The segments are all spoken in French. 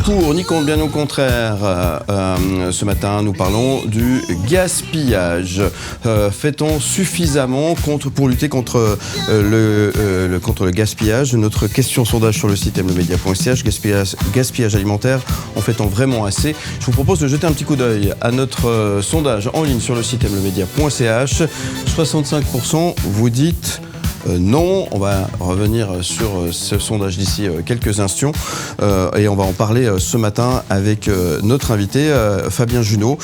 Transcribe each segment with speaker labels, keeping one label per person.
Speaker 1: pour, ni contre, bien au contraire. Ce matin, nous parlons du gaspillage. Fait-on suffisamment pour lutter contre le gaspillage? Notre question sondage sur le site mlemedia.ch, gaspillage alimentaire, en fait-on vraiment assez? Je vous propose de jeter un petit coup d'œil à notre sondage en ligne sur le site mlemedia.ch. 65% vous dites non. On va revenir sur ce sondage d'ici quelques instants et on va en parler ce matin avec notre invité Fabien Junot.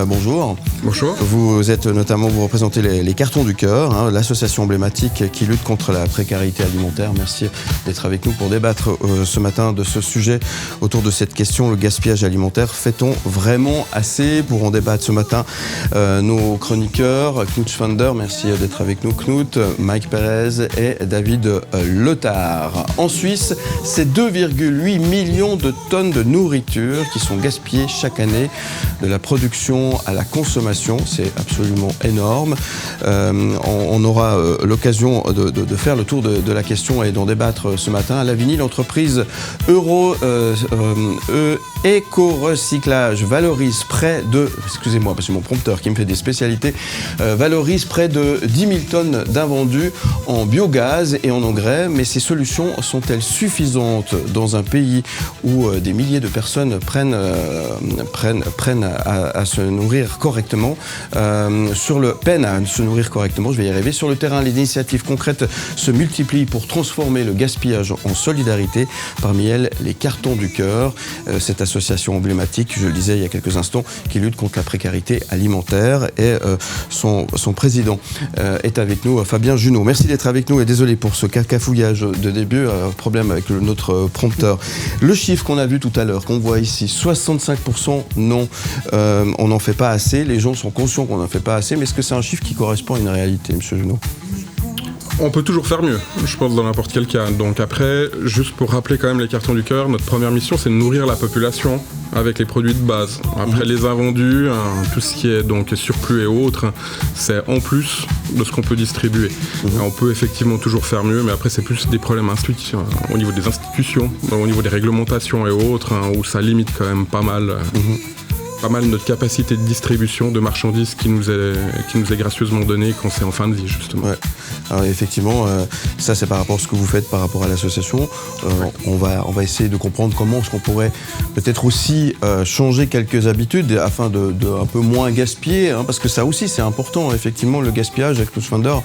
Speaker 1: Bonjour.
Speaker 2: Bonjour.
Speaker 1: Vous représentez les Cartons du Cœur, l'association emblématique qui lutte contre la précarité alimentaire. Merci d'être avec nous pour débattre ce matin de ce sujet autour de cette question, le gaspillage alimentaire. Fait-on vraiment assez? Pour en débattre ce matin, nos chroniqueurs, Knut Schwander, merci d'être avec nous Knut, Mike Perez et David Letard. En Suisse, c'est 2,8 millions de tonnes de nourriture qui sont gaspillées chaque année, de la production à la consommation. C'est absolument énorme. On aura l'occasion de faire le tour de la question et d'en débattre ce matin. À Lavigny, l'entreprise Éco-Recyclage valorise près de... Excusez-moi, parce que mon prompteur qui me fait des spécialités, valorise près de 10 000 tonnes d'invendus en biogaz et en engrais, mais ces solutions sont-elles suffisantes dans un pays où des milliers de personnes prennent à se nourrir correctement, peinent à se nourrir correctement, je vais y arriver. Sur le terrain, les initiatives concrètes se multiplient pour transformer le gaspillage en solidarité. Parmi elles, les Cartons du Cœur, cette association emblématique, je le disais il y a quelques instants, qui lutte contre la précarité alimentaire, et son président est avec nous, Fabien Junot. Merci d'être avec nous et désolé pour ce cafouillage de début, problème avec notre prompteur. Le chiffre qu'on a vu tout à l'heure, qu'on voit ici, 65% non, on n'en fait pas assez, les gens sont conscients qu'on n'en fait pas assez, mais est-ce que c'est un chiffre qui correspond à une réalité, monsieur Junot?
Speaker 2: On peut toujours faire mieux, je pense, dans n'importe quel cas. Donc après, juste pour rappeler quand même les Cartons du Cœur, notre première mission, c'est de nourrir la population avec les produits de base. Après, les invendus, tout ce qui est donc surplus et autres, c'est en plus de ce qu'on peut distribuer. On peut effectivement toujours faire mieux, mais après, c'est plus des problèmes au niveau des institutions, au niveau des réglementations et autres, où ça limite quand même pas mal notre capacité de distribution de marchandises qui nous est gracieusement donnée quand c'est en fin de vie, justement.
Speaker 1: Ouais. Alors effectivement, ça c'est par rapport à ce que vous faites par rapport à l'association. On va essayer de comprendre comment est-ce qu'on pourrait peut-être aussi changer quelques habitudes afin de un peu moins gaspiller, parce que ça aussi c'est important, effectivement, le gaspillage avec le Schwander,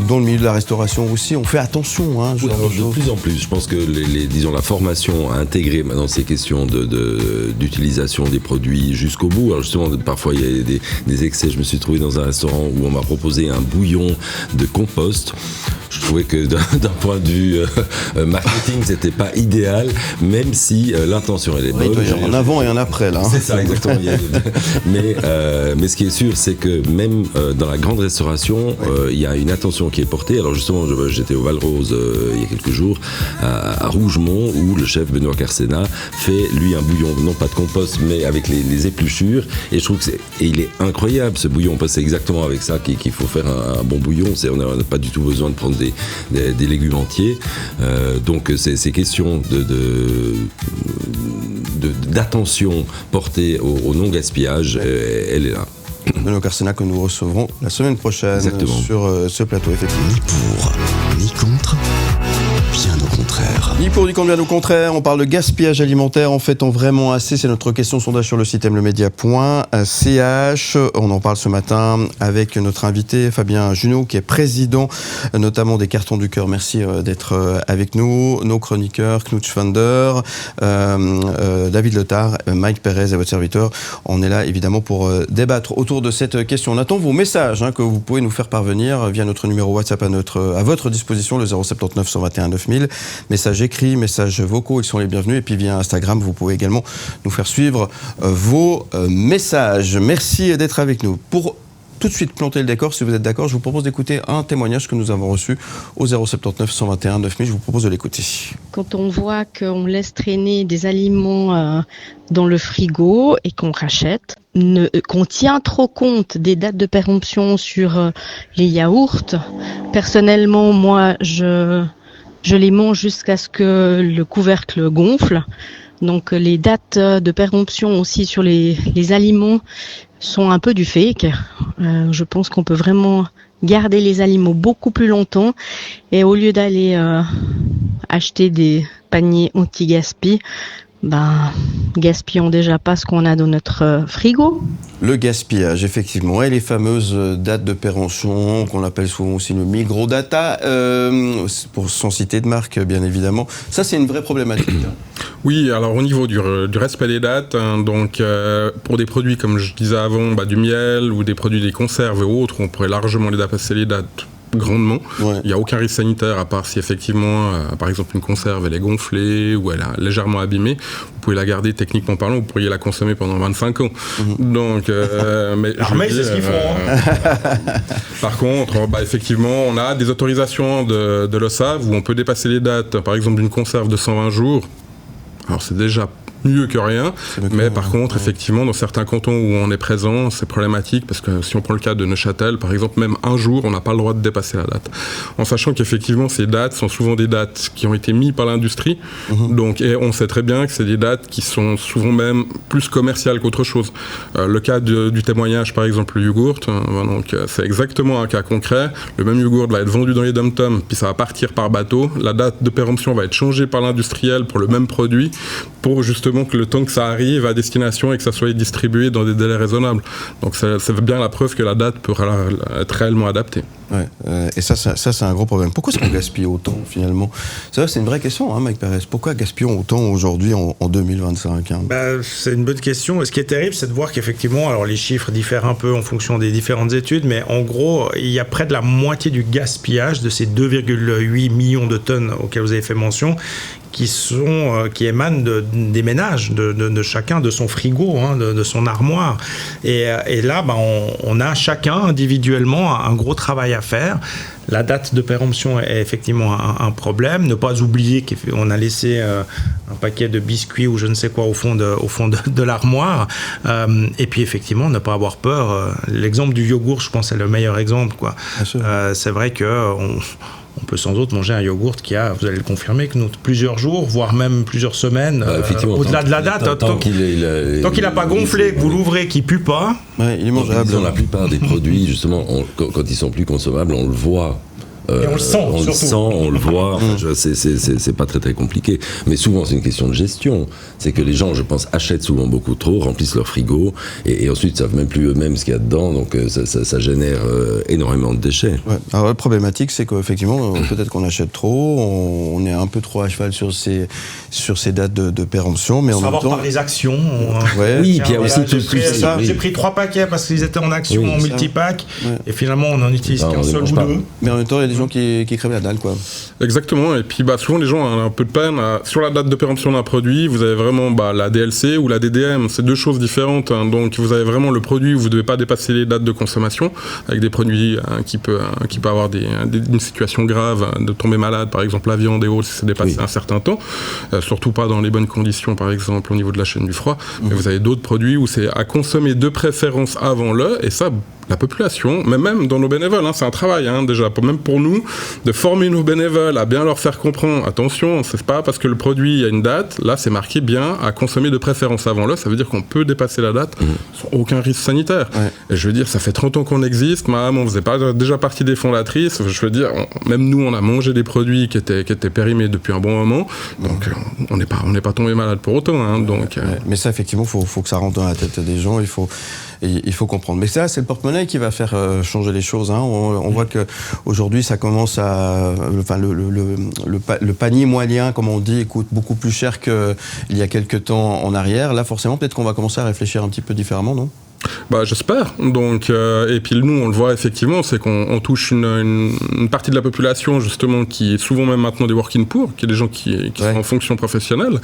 Speaker 1: dans le milieu de la restauration aussi, on fait attention.
Speaker 3: De plus en plus, je pense que disons, la formation à intégrer maintenant ces questions d'utilisation des produits jusqu'au bout. Alors justement, parfois il y a des excès. Je me suis trouvé dans un restaurant où on m'a proposé un bouillon de compost. Je trouvais que d'un point de vue marketing, c'était pas idéal, même si l'intention elle est bonne.
Speaker 1: Il doit y avoir un avant et un après là.
Speaker 3: C'est ça, exactement. Mais ce qui est sûr, c'est que même dans la grande restauration, il y a une attention qui est portée. Alors justement, j'étais au Val-Rose il y a quelques jours, à Rougemont, où le chef Benoît Carcena fait lui un bouillon, non pas de compost, mais avec les épluchures. Et je trouve que il est incroyable ce bouillon, parce que c'est exactement avec ça qu'il faut faire un bon bouillon. On n'a pas du tout besoin de prendre des légumes entiers. Donc ces questions d'attention portée au non-gaspillage, elle est là.
Speaker 1: Benoît Carcena que nous recevrons la semaine prochaine. Exactement. Sur ce plateau, effectivement.
Speaker 4: Ni pour, ni contre, bien au contraire.
Speaker 1: Ni pour, ni contre, bien au contraire. On parle de gaspillage alimentaire. En fait, vraiment assez? C'est notre question sondage sur le site mlemedia.ch. On en parle ce matin avec notre invité Fabien Junot, qui est président notamment des Cartons du Cœur. Merci d'être avec nous. Nos chroniqueurs, Knut Schwander, David Letard, Mike Perez et votre serviteur. On est là évidemment pour débattre autour de cette question. On attend vos messages que vous pouvez nous faire parvenir via notre numéro WhatsApp à votre disposition, le 079 121 9000. Messages écrits, messages vocaux, ils sont les bienvenus. Et puis via Instagram, vous pouvez également nous faire suivre vos messages. Merci d'être avec nous. Pour tout de suite planter le décor, si vous êtes d'accord, je vous propose d'écouter un témoignage que nous avons reçu au 079 121 9000. Je vous propose de l'écouter.
Speaker 5: Quand on voit qu'on laisse traîner des aliments dans le frigo et qu'on rachète, qu'on tient trop compte des dates de péremption sur les yaourts, personnellement, moi, je les mange jusqu'à ce que le couvercle gonfle. Donc les dates de péremption aussi sur les aliments sont un peu du fake. Je pense qu'on peut vraiment garder les aliments beaucoup plus longtemps et au lieu d'aller acheter des paniers anti-gaspi, gaspillons déjà pas ce qu'on a dans notre frigo.
Speaker 1: Le gaspillage, effectivement, et les fameuses dates de péremption qu'on appelle souvent aussi le microdata, sans citer de marque bien évidemment. Ça c'est une vraie problématique.
Speaker 2: Oui, alors au niveau du respect des dates, pour des produits comme je disais avant, du miel ou des produits des conserves et autres, on pourrait largement les dépasser les dates grandement. Ouais. Il n'y a aucun risque sanitaire à part si effectivement, par exemple, une conserve elle est gonflée ou elle est légèrement abîmée. Vous pouvez la garder techniquement parlant, vous pourriez la consommer pendant 25 ans. Donc,
Speaker 6: l'armée, c'est ce qu'ils font.
Speaker 2: Par contre, effectivement, on a des autorisations de l'OSAV où on peut dépasser les dates, par exemple d'une conserve de 120 jours. Alors c'est déjà mieux que rien, mais par contre, effectivement, dans certains cantons où on est présent, c'est problématique parce que si on prend le cas de Neuchâtel, par exemple, même un jour, on n'a pas le droit de dépasser la date. En sachant qu'effectivement, ces dates sont souvent des dates qui ont été mises par l'industrie, donc, et on sait très bien que c'est des dates qui sont souvent même plus commerciales qu'autre chose. Le cas du témoignage, par exemple, le yogourt, donc c'est exactement un cas concret. Le même yogourt va être vendu dans les dom-toms, puis ça va partir par bateau. La date de péremption va être changée par l'industriel pour le même produit, pour justement que le temps que ça arrive à destination et que ça soit distribué dans des délais raisonnables. Donc c'est bien la preuve que la date peut être réellement adaptée.
Speaker 1: Ouais, et ça c'est un gros problème. Pourquoi est-ce qu'on gaspille autant finalement ? C'est une vraie question, Mike Pérez. Pourquoi gaspillons autant aujourd'hui en 2025
Speaker 6: C'est une bonne question. Et ce qui est terrible, c'est de voir qu'effectivement, alors les chiffres diffèrent un peu en fonction des différentes études, mais en gros, il y a près de la moitié du gaspillage de ces 2,8 millions de tonnes auxquelles vous avez fait mention qui émanent des ménages, de chacun, de son frigo, de son armoire. Et là, on a chacun individuellement un gros travail à faire. La date de péremption est effectivement un problème. Ne pas oublier qu'on a laissé un paquet de biscuits ou je ne sais quoi au fond de l'armoire. Et puis effectivement, ne pas avoir peur. L'exemple du yogourt, je pense, c'est le meilleur exemple, quoi. C'est vrai que on peut sans doute manger un yogourt qui a, vous allez le confirmer, que nous, plusieurs jours, voire même plusieurs semaines, au-delà de la date. Tant qu'il n'a pas gonflé, que vous l'ouvrez, qu'il ne pue pas.
Speaker 1: Ouais, il est mangeable.
Speaker 3: Dans la plupart des produits, justement, quand ils sont plus consommables, on le voit.
Speaker 6: Et on le sent,
Speaker 3: on le sent, on le voit. C'est pas très très compliqué. Mais souvent, c'est une question de gestion. C'est que les gens, je pense, achètent souvent beaucoup trop, remplissent leur frigo, et ensuite savent même plus eux-mêmes ce qu'il y a dedans. Donc ça génère énormément de déchets. Ouais.
Speaker 1: Alors la problématique, c'est qu'effectivement, peut-être qu'on achète trop, on est un peu trop à cheval sur ces dates de péremption, mais en même temps,
Speaker 6: par les actions.
Speaker 3: Oui, puis il y a aussi
Speaker 6: j'ai pris 3 paquets parce qu'ils étaient en action en multipack, et finalement on en utilise qu'un seul ou deux.
Speaker 1: Mais en même temps, il y a des gens qui crèvent la dalle, quoi.
Speaker 2: Exactement, et puis souvent les gens ont un peu de peine. Sur la date de péremption d'un produit, vous avez vraiment la DLC ou la DDM, c'est deux choses différentes. Donc vous avez vraiment le produit où vous ne devez pas dépasser les dates de consommation, avec des produits qui peut avoir une situation grave, de tomber malade, par exemple la viande et autres, si c'est dépassé un certain temps, surtout pas dans les bonnes conditions, par exemple au niveau de la chaîne du froid. Mais vous avez d'autres produits où c'est à consommer de préférence avant et ça, la population, mais même dans nos bénévoles, c'est un travail déjà, même pour nous, de former nos bénévoles à bien leur faire comprendre, attention, c'est pas parce que le produit a une date, là c'est marqué bien à consommer de préférence avant ça veut dire qu'on peut dépasser la date sans aucun risque sanitaire. Et je veux dire, ça fait 30 ans qu'on existe, on faisait pas déjà partie des fondatrices, je veux dire, même nous on a mangé des produits qui étaient périmés depuis un bon moment, donc on n'est pas tombé malade pour autant. Donc,
Speaker 1: Mais ça effectivement, faut que ça rentre dans la tête des gens, il faut comprendre. Mais ça, c'est le porte-monnaie qui va faire changer les choses. On voit qu'aujourd'hui, ça commence à... le panier moyen, comme on dit, coûte beaucoup plus cher qu'il y a quelques temps en arrière. Là, forcément, peut-être qu'on va commencer à réfléchir un petit peu différemment, non ?
Speaker 2: J'espère. Donc, et puis nous, on le voit effectivement, c'est qu'on touche une partie de la population justement qui est souvent même maintenant des working poor, qui est des gens qui sont en fonction professionnelle,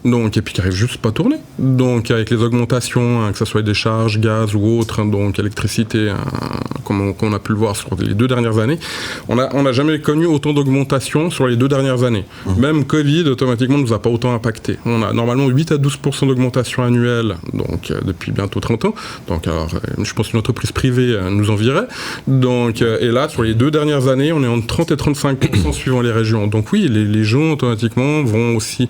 Speaker 2: donc et puis qui n'arrivent juste pas à tourner. Donc avec les augmentations, que ce soit des charges, gaz ou autres, donc électricité, comme on a pu le voir sur les 2 dernières années, on n'a jamais connu autant d'augmentation sur les 2 dernières années. Même Covid automatiquement ne nous a pas autant impacté. On a normalement 8 à 12% d'augmentation annuelle, donc depuis bientôt 30 ans. Donc, alors, je pense qu'une entreprise privée nous envierait. Donc, et là, sur les 2 dernières années, on est entre 30 et 35% suivant les régions. Donc oui, les gens automatiquement vont aussi,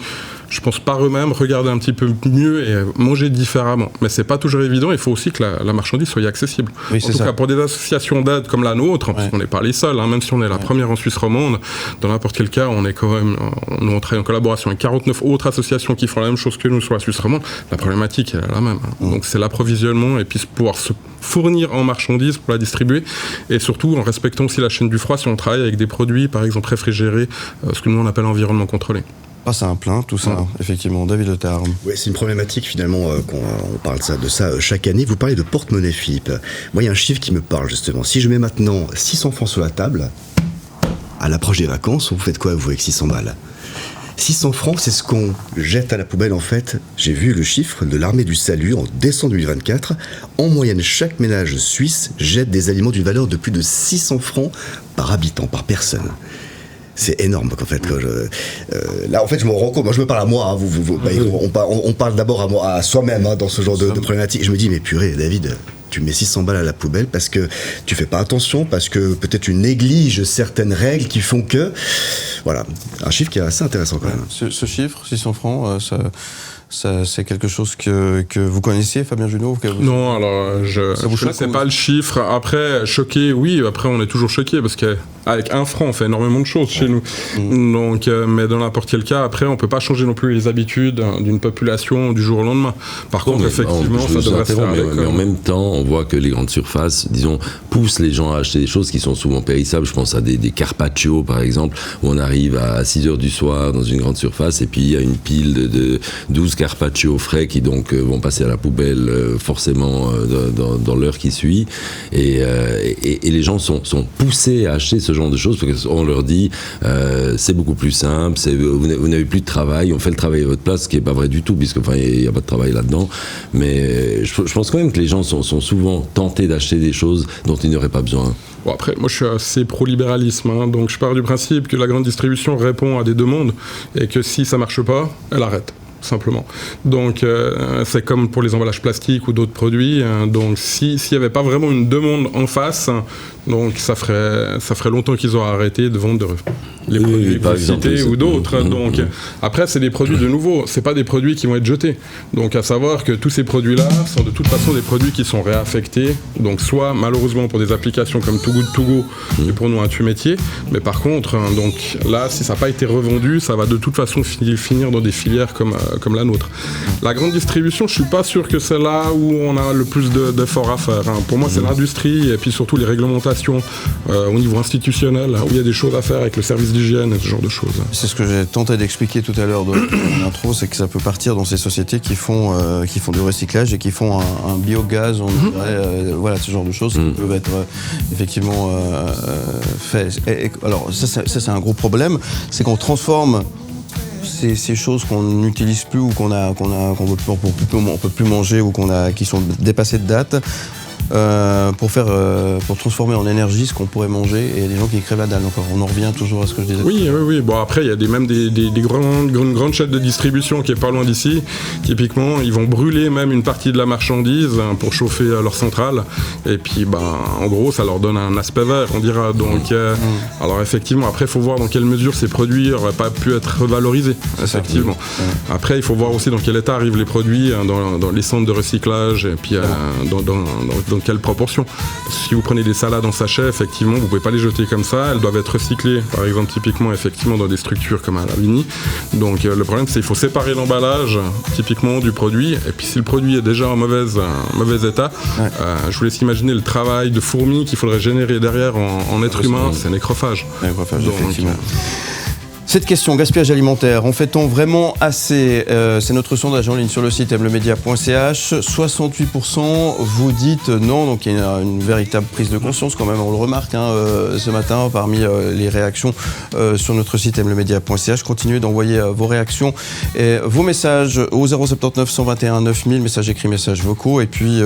Speaker 2: je pense, par eux-mêmes, regarder un petit peu mieux et manger différemment. Mais c'est pas toujours évident, il faut aussi que la marchandise soit accessible.
Speaker 1: Oui,
Speaker 2: en tout cas, pour des associations d'aide comme la nôtre, parce qu'on n'est pas les seuls, même si on est la première en Suisse romande, dans n'importe quel cas, on est quand même, nous on travaille en collaboration avec 49 autres associations qui font la même chose que nous sur la Suisse romande, la problématique est la même. Donc c'est l'approvisionnement et puis pouvoir se fournir en marchandises pour la distribuer, et surtout en respectant aussi la chaîne du froid si on travaille avec des produits, par exemple réfrigérés, ce que nous on appelle environnement contrôlé.
Speaker 1: Pas simple, tout ça, effectivement. David Le Tarme.
Speaker 4: Oui, c'est une problématique finalement, on parle de ça chaque année. Vous parlez de porte-monnaie, Philippe. Moi, il y a un chiffre qui me parle justement. Si je mets maintenant 600 francs sur la table, à l'approche des vacances, vous faites quoi vous avec 600 balles ? 600 francs, c'est ce qu'on jette à la poubelle en fait. J'ai vu le chiffre de l'Armée du Salut en décembre 2024. En moyenne, chaque ménage suisse jette des aliments d'une valeur de plus de 600 francs par habitant, par personne. C'est énorme en fait. Là en fait je me rends compte, moi je me parle à moi, on parle d'abord à soi-même dans ce genre de problématique. Je me dis mais purée David, tu mets 600 balles à la poubelle parce que tu fais pas attention, parce que peut-être tu négliges certaines règles qui font que... Voilà, un chiffre qui est assez intéressant quand même.
Speaker 1: Ce chiffre, 600 francs, c'est quelque chose que vous connaissiez, Fabien Junot?
Speaker 2: Non, alors je ne connaissais pas le chiffre. Après, choqué, oui, après on est toujours choqué parce qu'avec 1 franc, on fait énormément de choses chez nous. Donc, mais dans n'importe quel cas, après, on ne peut pas changer non plus les habitudes d'une population du jour au lendemain. Par contre, effectivement, ça devrait se faire.
Speaker 3: Mais en même temps, on voit que les grandes surfaces, disons, poussent les gens à acheter des choses qui sont souvent périssables. Je pense à des carpaccio, par exemple, où on arrive à 6h du soir dans une grande surface et puis il y a une pile de 12 carpaccio frais qui donc vont passer à la poubelle forcément dans l'heure qui suit, et les gens sont poussés à acheter ce genre de choses parce qu'on leur dit c'est beaucoup plus simple, vous n'avez plus de travail, on fait le travail à votre place, ce qui n'est pas vrai du tout puisque il n'y a pas de travail là-dedans, mais je pense quand même que les gens sont souvent tentés d'acheter des choses dont ils n'auraient pas besoin.
Speaker 2: Bon, après, moi je suis assez pro-libéralisme, donc je pars du principe que la grande distribution répond à des demandes et que si ça ne marche pas, elle arrête. Simplement. Donc c'est comme pour les emballages plastiques ou d'autres produits. Donc s'il n'y avait pas vraiment une demande en face, donc ça ferait longtemps qu'ils auraient arrêté de vendre les produits publicités ou d'autres. Donc après c'est des produits de nouveau, c'est pas des produits qui vont être jetés. Donc à savoir que tous ces produits-là sont de toute façon des produits qui sont réaffectés. Donc soit malheureusement pour des applications comme Too Good To Go, qui est pour nous un tue-métier, mais par contre donc là si ça n'a pas été revendu, ça va de toute façon finir dans des filières comme la nôtre. La grande distribution, je suis pas sûr que c'est là où on a le plus d'efforts à faire. Pour moi, c'est l'industrie et puis surtout les réglementations au niveau institutionnel, où il y a des choses à faire avec le service d'hygiène et ce genre de choses.
Speaker 1: C'est ce que j'ai tenté d'expliquer tout à l'heure dans l'intro, c'est que ça peut partir dans ces sociétés qui font du recyclage et qui font un biogaz, on dirait, voilà, ce genre de choses qui peuvent être effectivement faits. Alors ça, c'est un gros problème, c'est qu'on transforme ces choses qu'on n'utilise plus ou qu'on peut plus manger ou qui sont dépassées de date pour transformer en énergie ce qu'on pourrait manger, et il y a des gens qui crèvent la dalle encore. On en revient toujours à ce que je disais.
Speaker 2: Oui. Bon, après, il y a même des grandes chaînes de distribution qui est pas loin d'ici. Typiquement, ils vont brûler même une partie de la marchandise pour chauffer leur centrale. Et puis, en gros, ça leur donne un aspect vert, on dira. Donc, alors effectivement, après, il faut voir dans quelle mesure ces produits n'auraient pas pu être revalorisés. Effectivement. Après, il faut voir aussi dans quel état arrivent les produits dans les centres de recyclage et puis dans quelle proportion. Si vous prenez des salades en sachet, effectivement, vous ne pouvez pas les jeter comme ça. Elles doivent être recyclées, par exemple, typiquement, effectivement, dans des structures comme à Lavigny. Donc, le problème, c'est qu'il faut séparer l'emballage, typiquement, du produit. Et puis, si le produit est déjà en mauvais état, je vous laisse imaginer le travail de fourmi qu'il faudrait générer derrière en être humain. C'est nécrophage.
Speaker 1: Nécrophage, effectivement. Cette question, gaspillage alimentaire, en fait-on vraiment assez? C'est notre sondage en ligne sur le site mlemedia.ch. 68% vous dites non, donc il y a une véritable prise de conscience quand même, on le remarque ce matin parmi les réactions sur notre site mlemedia.ch. Continuez d'envoyer vos réactions et vos messages au 079 121 9000, messages écrits, messages vocaux, et puis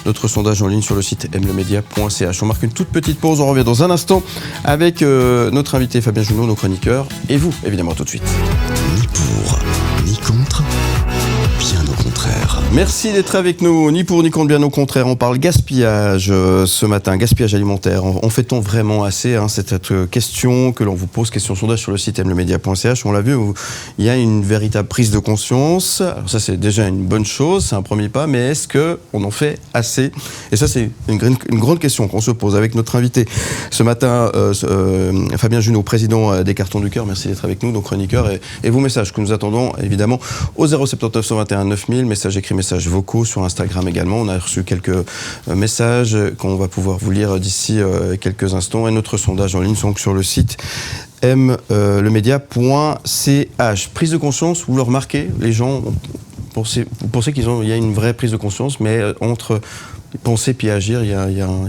Speaker 1: notre sondage en ligne sur le site mlemedia.ch. On marque une toute petite pause, on revient dans un instant avec notre invité Fabien Junot, nos chroniqueurs, et vous, évidemment, tout de suite.
Speaker 4: Ni pour, ni contre. contre, bien au contraire.
Speaker 1: Merci d'être avec nous, ni pour ni contre, bien au contraire. On parle gaspillage ce matin, gaspillage alimentaire. En fait-on vraiment assez c'est cette question que l'on vous pose, question sondage sur le site mlemedia.ch. On l'a vu, il y a une véritable prise de conscience. Alors ça, c'est déjà une bonne chose, c'est un premier pas, mais est-ce qu'on en fait assez ? Et ça, c'est une grande question qu'on se pose avec notre invité ce matin, Fabien Junot, président des Cartons du Cœur. Merci d'être avec nous, donc chroniqueur. Et vos messages que nous attendons, évidemment, au 079 121 9000, messages écrits, messages vocaux sur Instagram également. On a reçu quelques messages qu'on va pouvoir vous lire d'ici quelques instants. Et notre sondage en ligne sont sur le site mlemedia.ch. Prise de conscience, vous le remarquez, les gens, vous pensez qu'il y a une vraie prise de conscience, mais entre penser puis agir, il y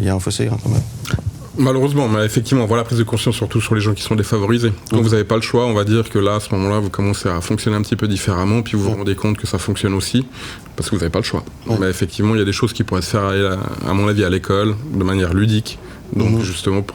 Speaker 1: a un fossé quand même.
Speaker 2: Malheureusement, mais effectivement, voilà la prise de conscience surtout sur les gens qui sont défavorisés. Quand vous n'avez pas le choix, on va dire que là, à ce moment-là, vous commencez à fonctionner un petit peu différemment, puis vous vous rendez compte que ça fonctionne aussi, parce que vous n'avez pas le choix. Mais effectivement, il y a des choses qui pourraient se faire, à mon avis, à l'école, de manière ludique. Donc justement,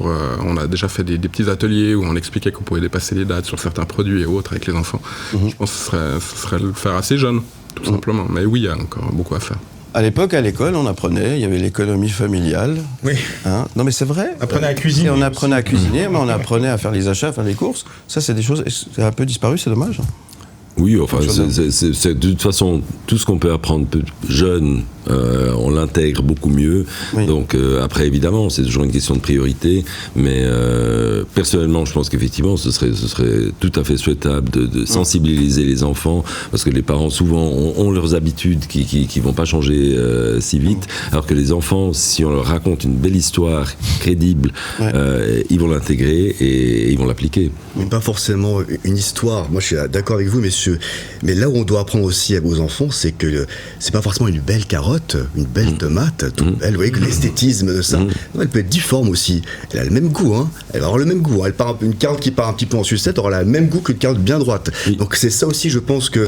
Speaker 2: on a déjà fait des petits ateliers où on expliquait qu'on pouvait dépasser les dates sur certains produits et autres avec les enfants. Je pense que ce serait le faire assez jeune, tout simplement. Mais oui, il y a encore beaucoup à faire.
Speaker 1: À l'époque, à l'école, on apprenait, il y avait l'économie familiale.
Speaker 6: Oui.
Speaker 1: Non, mais c'est vrai.
Speaker 6: On apprenait à cuisiner.
Speaker 1: Et on apprenait à cuisiner, mais on apprenait à faire les achats, à faire les courses. Ça, c'est des choses, c'est un peu disparu, c'est dommage.
Speaker 3: Oui, enfin, c'est de toute façon, tout ce qu'on peut apprendre jeune, on l'intègre beaucoup mieux. Oui. Donc après, évidemment, c'est toujours une question de priorité, mais personnellement, je pense qu'effectivement, ce serait tout à fait souhaitable de sensibiliser les enfants, parce que les parents souvent ont leurs habitudes qui vont pas changer si vite, alors que les enfants, si on leur raconte une belle histoire crédible, ils vont l'intégrer et ils vont l'appliquer.
Speaker 4: Mais pas forcément une histoire. Moi, je suis d'accord avec vous, messieurs. Mais là où on doit apprendre aussi aux enfants, c'est que c'est pas forcément une belle carotte, une belle tomate, toute belle. Vous voyez que l'esthétisme de ça, elle peut être difforme aussi. Elle a le même goût, Elle va avoir le même goût. Une carotte qui part un petit peu en sucette aura le même goût qu'une carotte bien droite. Oui. Donc c'est ça aussi, je pense que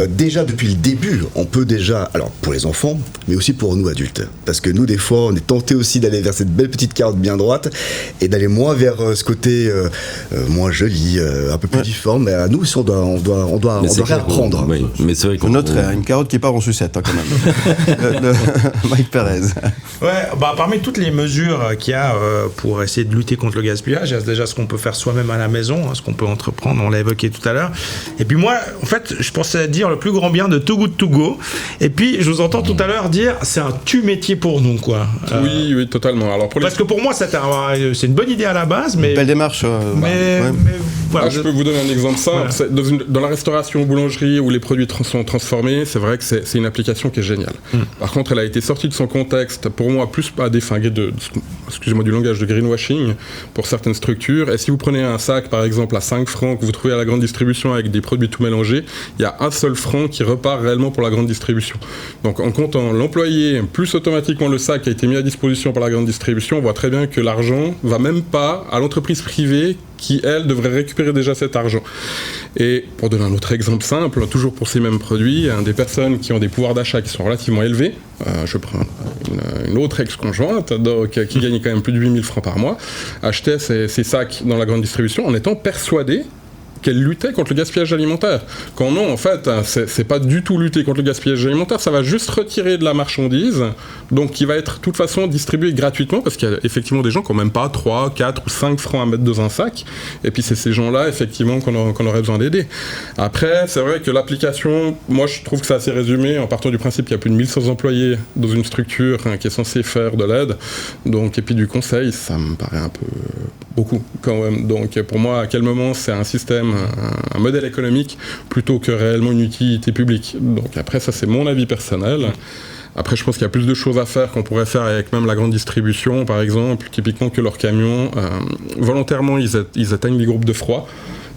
Speaker 4: déjà depuis le début, on peut déjà, alors pour les enfants, mais aussi pour nous adultes, parce que nous des fois, on est tenté aussi d'aller vers cette belle petite carotte bien droite et d'aller moins vers ce côté moins joli, un peu plus difforme. Mais à nous aussi, on doit réapprendre.
Speaker 3: Oui, mais c'est vrai qu'on
Speaker 1: note une carotte qui part en sucette quand même. Mike Perez.
Speaker 6: Ouais, parmi toutes les mesures qu'il y a pour essayer de lutter contre le gaspillage, il y a déjà ce qu'on peut faire soi-même à la maison, ce qu'on peut entreprendre, on l'a évoqué tout à l'heure. Et puis moi, en fait, je pensais dire le plus grand bien de Too Good To Go. Et puis, je vous entends tout à l'heure dire, c'est un métier pour nous, quoi.
Speaker 2: Oui, totalement. Alors parce
Speaker 6: que pour moi, c'est une bonne idée à la base, mais...
Speaker 1: Belle démarche.
Speaker 6: Mais voilà.
Speaker 2: Je peux vous donner un exemple simple. Voilà. Dans la restauration, boulangerie, où les produits sont transformés, c'est vrai que c'est une application qui est géniale. Par contre, elle a été sortie de son contexte, pour moi, plus à des fins excusez-moi du langage, de greenwashing pour certaines structures. Et si vous prenez un sac, par exemple, à 5 francs que vous trouvez à la grande distribution avec des produits tout mélangés, il y a un seul franc qui repart réellement pour la grande distribution. Donc en comptant l'employé plus automatiquement le sac qui a été mis à disposition par la grande distribution, on voit très bien que l'argent ne va même pas à l'entreprise privée qui, elle, devrait récupérer déjà cet argent. Et pour donner un autre exemple simple, toujours pour ces mêmes produits, des personnes qui ont des pouvoirs d'achat qui sont relativement élevés, je prends une autre ex-conjointe qui gagne quand même plus de 8 000 francs par mois, achetait ces sacs dans la grande distribution en étant persuadée qu'elle luttait contre le gaspillage alimentaire. Quand non, en fait, c'est pas du tout lutter contre le gaspillage alimentaire, ça va juste retirer de la marchandise, donc qui va être de toute façon distribuée gratuitement, parce qu'il y a effectivement des gens qui n'ont même pas 3, 4 ou 5 francs à mettre dans un sac, et puis c'est ces gens-là, effectivement, qu'on aurait besoin d'aider. Après, c'est vrai que l'application, moi je trouve que c'est assez résumé, en partant du principe qu'il y a plus de 1100 employés dans une structure qui est censée faire de l'aide, donc, et puis du conseil, ça me paraît un peu beaucoup quand même. Donc pour moi, à quel moment c'est un système, un modèle économique plutôt que réellement une utilité publique. Donc après, ça c'est mon avis personnel. Après, je pense qu'il y a plus de choses à faire qu'on pourrait faire avec même la grande distribution, par exemple, typiquement que leurs camions, volontairement, ils atteignent les groupes de froid.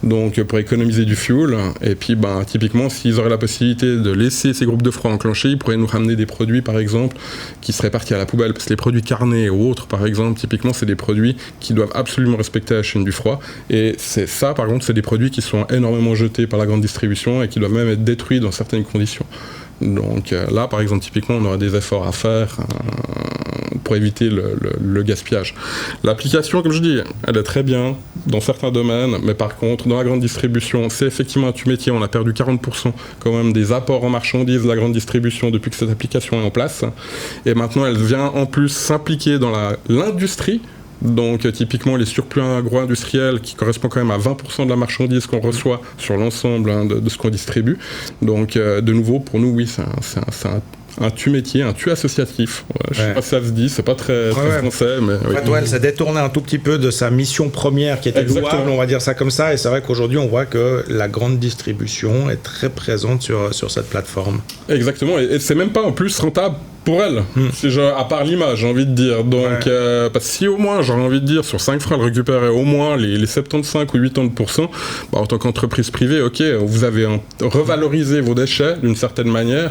Speaker 2: Donc pour économiser du fuel, et puis typiquement s'ils auraient la possibilité de laisser ces groupes de froid enclenchés, ils pourraient nous ramener des produits par exemple qui seraient partis à la poubelle, parce que les produits carnés ou autres par exemple, typiquement c'est des produits qui doivent absolument respecter la chaîne du froid, et c'est ça par contre c'est des produits qui sont énormément jetés par la grande distribution et qui doivent même être détruits dans certaines conditions. Donc là par exemple typiquement on aurait des efforts à faire pour éviter le gaspillage. L'application, comme je dis, elle est très bien dans certains domaines, mais par contre, dans la grande distribution, c'est effectivement un tue-métier. On a perdu 40% quand même des apports en marchandises de la grande distribution depuis que cette application est en place. Et maintenant, elle vient en plus s'impliquer dans l'industrie. Donc typiquement les surplus agro-industriels qui correspondent quand même à 20% de la marchandise qu'on reçoit sur l'ensemble de ce qu'on distribue. Donc de nouveau, pour nous, oui, c'est un tue-métier, un tue-associatif. Je sais pas si ça se dit, c'est pas très français, mais...
Speaker 6: En fait, elle s'est détournée un tout petit peu de sa mission première qui était louable, on va dire ça comme ça, et c'est vrai qu'aujourd'hui, on voit que la grande distribution est très présente sur cette plateforme.
Speaker 2: Exactement, et c'est même pas en plus rentable pour elle, à part l'image, j'ai envie de dire. Donc, parce que si au moins, j'aurais envie de dire, sur 5 francs, elle récupérait au moins les 75 ou 80%, en tant qu'entreprise privée, ok, vous avez revalorisé vos déchets d'une certaine manière,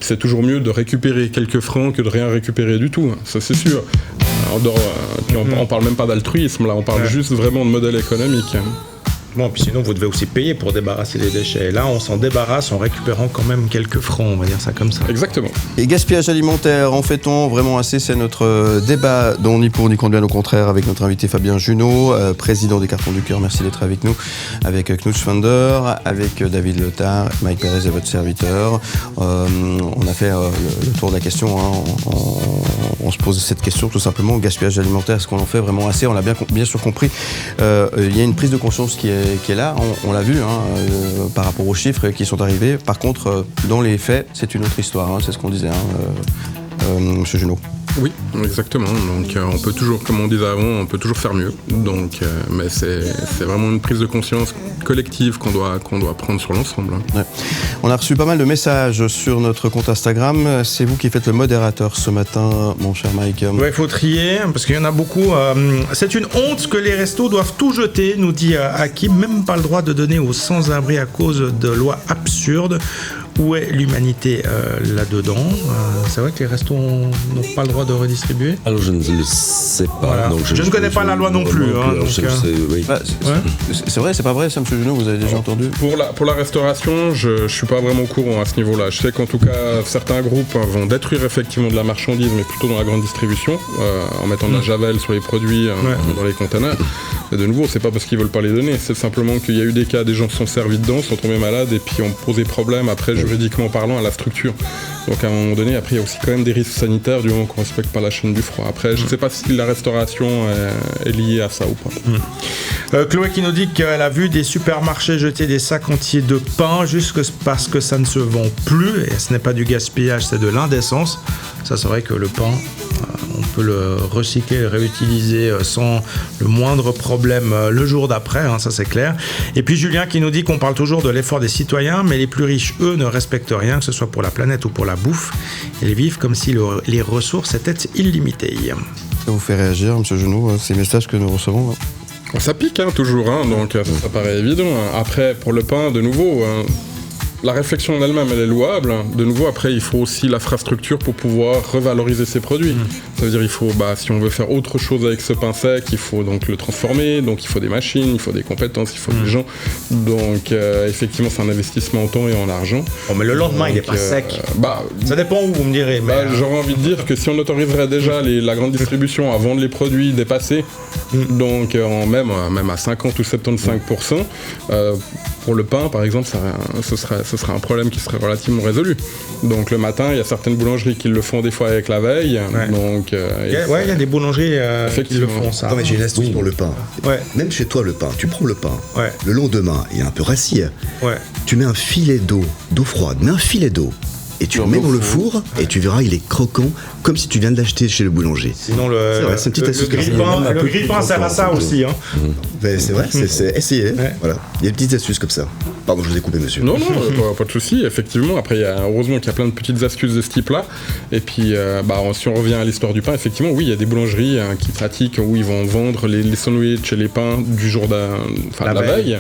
Speaker 2: c'est toujours mieux de récupérer quelques francs que de rien récupérer du tout, ça c'est sûr. On parle même pas d'altruisme, là, on parle juste vraiment de modèle économique.
Speaker 6: Bon, puis sinon, vous devez aussi payer pour débarrasser les déchets. Et là, on s'en débarrasse en récupérant quand même quelques francs, on va dire ça comme ça.
Speaker 2: Exactement.
Speaker 1: Et gaspillage alimentaire, en fait-on vraiment assez? C'est notre débat dont ni pour ni contre, bien au contraire, avec notre invité Fabien Junot, président des Cartons du Cœur. Merci d'être avec nous. Avec Knut Schwander, avec David Letard, Mike Pérez et votre serviteur. On a fait le tour de la question. On se pose cette question tout simplement. Gaspillage alimentaire, est-ce qu'on en fait vraiment assez? On l'a bien sûr compris. Il y a une prise de conscience qui est là, on l'a vu par rapport aux chiffres qui sont arrivés. Par contre, dans les faits, c'est une autre histoire, c'est ce qu'on disait, Monsieur Junot.
Speaker 2: Oui, exactement. Donc on peut toujours, comme on disait avant, on peut toujours faire mieux. Donc, mais c'est vraiment une prise de conscience collective qu'on doit prendre sur l'ensemble.
Speaker 1: Ouais. On a reçu pas mal de messages sur notre compte Instagram. C'est vous qui faites le modérateur ce matin, mon cher Mike.
Speaker 6: Oui, il faut trier, parce qu'il y en a beaucoup. C'est une honte que les restos doivent tout jeter, nous dit Hakim. Même pas le droit de donner aux sans-abri à cause de lois absurdes. Où est l'humanité là-dedans? C'est vrai que les restos n'ont pas le droit de redistribuer?
Speaker 3: Alors je ne le sais pas.
Speaker 6: Voilà.
Speaker 3: Donc
Speaker 6: je ne connais pas la loi non plus.
Speaker 3: Oui.
Speaker 1: C'est vrai, c'est pas vrai ça, Monsieur Junot, vous avez déjà entendu?
Speaker 2: Pour la restauration, je suis pas vraiment au courant à ce niveau-là. Je sais qu'en tout cas, certains groupes vont détruire effectivement de la marchandise, mais plutôt dans la grande distribution, en mettant de la javel sur les produits dans les containers. Et de nouveau, c'est pas parce qu'ils veulent pas les donner, c'est simplement qu'il y a eu des cas, des gens se sont servis dedans, sont tombés malades et puis ont posé problème après juridiquement parlant à la structure. Donc à un moment donné, après il y a aussi quand même des risques sanitaires du moment qu'on respecte pas la chaîne du froid. Après, je sais pas si la restauration est liée à ça ou pas.
Speaker 6: Chloé qui nous dit qu'elle a vu des supermarchés jeter des sacs entiers de pain juste parce que ça ne se vend plus, et ce n'est pas du gaspillage, c'est de l'indécence. Ça, c'est vrai que le pain, on peut le recycler, le réutiliser sans le moindre problème le jour d'après, ça c'est clair. Et puis Julien qui nous dit qu'on parle toujours de l'effort des citoyens, mais les plus riches, eux, ne respectent rien, que ce soit pour la planète ou pour la bouffe. Ils vivent comme si les ressources étaient illimitées.
Speaker 1: Ça vous fait réagir, Monsieur Junot, ces messages que nous recevons?
Speaker 2: Ça pique toujours, donc ça paraît évident. Après, pour le pain, de nouveau... La réflexion en elle-même, elle est louable. De nouveau, après, il faut aussi l'infrastructure pour pouvoir revaloriser ces produits. Ça veut dire, il faut, si on veut faire autre chose avec ce pain sec, il faut donc le transformer. Donc, il faut des machines, il faut des compétences, il faut des gens. Donc, effectivement, c'est un investissement en temps et en argent.
Speaker 6: Oh, mais le lendemain, il n'est pas sec. Ça dépend où, vous me direz. Mais
Speaker 2: j'aurais envie de dire que si on autoriserait déjà la grande distribution à vendre les produits dépassés, donc même à 50 ou 75%, pour le pain, par exemple, ce serait un problème qui serait relativement résolu. Donc le matin, il y a certaines boulangeries qui le font des fois avec la veille. Donc,
Speaker 6: il y a des boulangeries qui le font, ça.
Speaker 4: Non, mais j'ai une astuce pour le pain. Même chez toi, le pain, tu prends le pain. Le lendemain, il est un peu rassis. Tu mets un filet d'eau froide, mets un filet d'eau. Et tu le mets dans le four et tu verras, il est croquant comme si tu viens de l'acheter chez le boulanger.
Speaker 6: Sinon,
Speaker 4: c'est une petite astuce.
Speaker 6: Le grille-pain sert à ça aussi.
Speaker 4: C'est vrai, c'est essayé. Voilà. Il y a des petites astuces comme ça. Pardon, je vous ai coupé, monsieur.
Speaker 2: Non, pas de souci. Effectivement, après, heureusement qu'il y a plein de petites astuces de ce type-là. Et puis, si on revient à l'histoire du pain, effectivement, oui, il y a des boulangeries qui pratiquent où ils vont vendre les sandwichs et les pains du jour de la veille.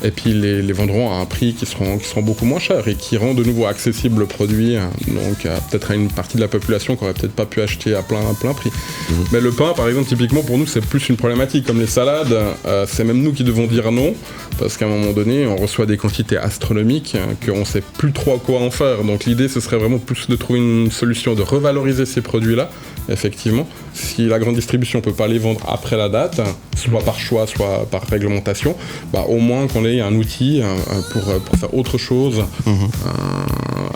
Speaker 2: Et puis, les vendront à un prix qui seront beaucoup moins chers et qui rend de nouveau accessible le produit. Donc, peut-être à une partie de la population qui n'aurait peut-être pas pu acheter à plein prix. Mais le pain, par exemple, typiquement, pour nous, c'est plus une problématique. Comme les salades, c'est même nous qui devons dire non. Parce qu'à un moment donné, on reçoit des quantités astronomiques qu'on ne sait plus trop quoi en faire. Donc l'idée, ce serait vraiment plus de trouver une solution de revaloriser ces produits-là, effectivement. Si la grande distribution ne peut pas les vendre après la date, soit par choix, soit par réglementation, au moins qu'on ait un outil pour faire autre chose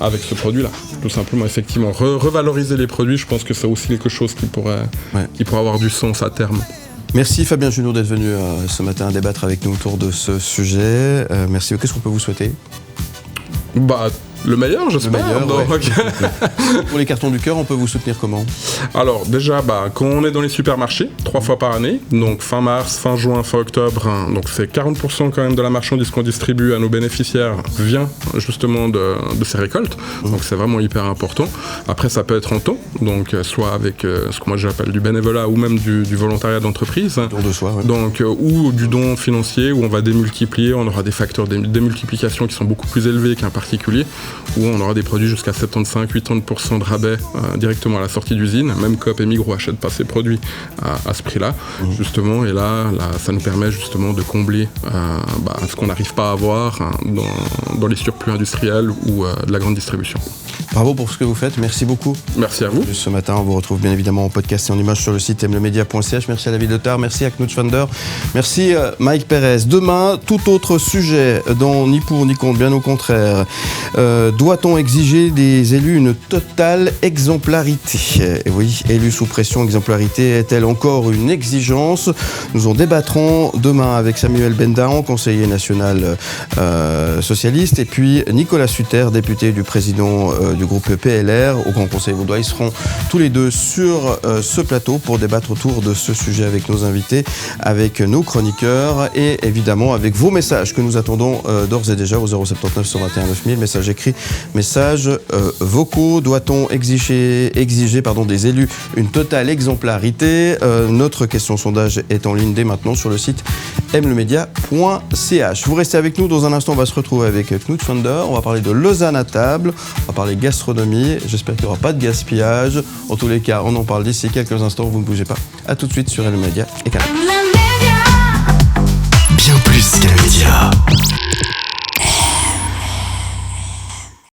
Speaker 2: avec ce produit-là. Tout simplement, effectivement, revaloriser les produits, je pense que c'est aussi quelque chose qui pourrait avoir du sens à terme.
Speaker 1: Merci Fabien Junot d'être venu ce matin débattre avec nous autour de ce sujet. Merci. Qu'est-ce qu'on peut vous souhaiter ?
Speaker 2: Le meilleur, j'espère.
Speaker 1: Pour les cartons du cœur, on peut vous soutenir comment ?
Speaker 2: Alors déjà, quand on est dans les supermarchés, 3 fois par année, donc fin mars, fin juin, fin octobre, donc c'est 40% quand même de la marchandise qu'on distribue à nos bénéficiaires vient justement de ces récoltes, donc c'est vraiment hyper important. Après, ça peut être en ton, donc soit avec ce que moi j'appelle du bénévolat ou même du volontariat d'entreprise.
Speaker 1: Don de soi, ouais.
Speaker 2: Donc, ou du don financier où on va démultiplier, on aura des facteurs de démultiplication qui sont beaucoup plus élevés qu'un particulier, où on aura des produits jusqu'à 75-80% de rabais directement à la sortie d'usine. Même Coop et Migros n'achètent pas ces produits à ce prix-là, justement. Et là, ça nous permet justement de combler ce qu'on n'arrive pas à avoir dans les surplus industriels ou de la grande distribution.
Speaker 1: Bravo pour ce que vous faites, merci beaucoup.
Speaker 2: Merci à vous.
Speaker 1: Ce matin, on vous retrouve bien évidemment en podcast et en image sur le site mlemedia.ch. Merci à la ville de Tarbes, merci à Knut Schwander, merci Mike Pérez. Demain, tout autre sujet dans Ni pour ni contre, bien au contraire. Doit-on exiger des élus une totale exemplarité ? Et oui, élus sous pression, exemplarité est-elle encore une exigence ? Nous en débattrons demain avec Samuel Bendahan, conseiller national socialiste, et puis Nicolas Sutter, député du président du groupe PLR au Grand Conseil vaudois. Ils seront tous les deux sur ce plateau pour débattre autour de ce sujet avec nos invités, avec nos chroniqueurs et évidemment avec vos messages que nous attendons d'ores et déjà au 079 121 9000, messages écrits, messages vocaux. Doit-on exiger des élus une totale exemplarité ? Notre question sondage est en ligne dès maintenant sur le site mlemedia.ch. Vous restez avec nous, dans un instant on va se retrouver avec Knut Schwander, on va parler de Lausanne à table, on va parler gastronomie, j'espère qu'il n'y aura pas de gaspillage. En tous les cas, on en parle d'ici quelques instants, vous ne bougez pas. A tout de suite sur mlemedia et Canal+.
Speaker 7: Bien plus qu'un média.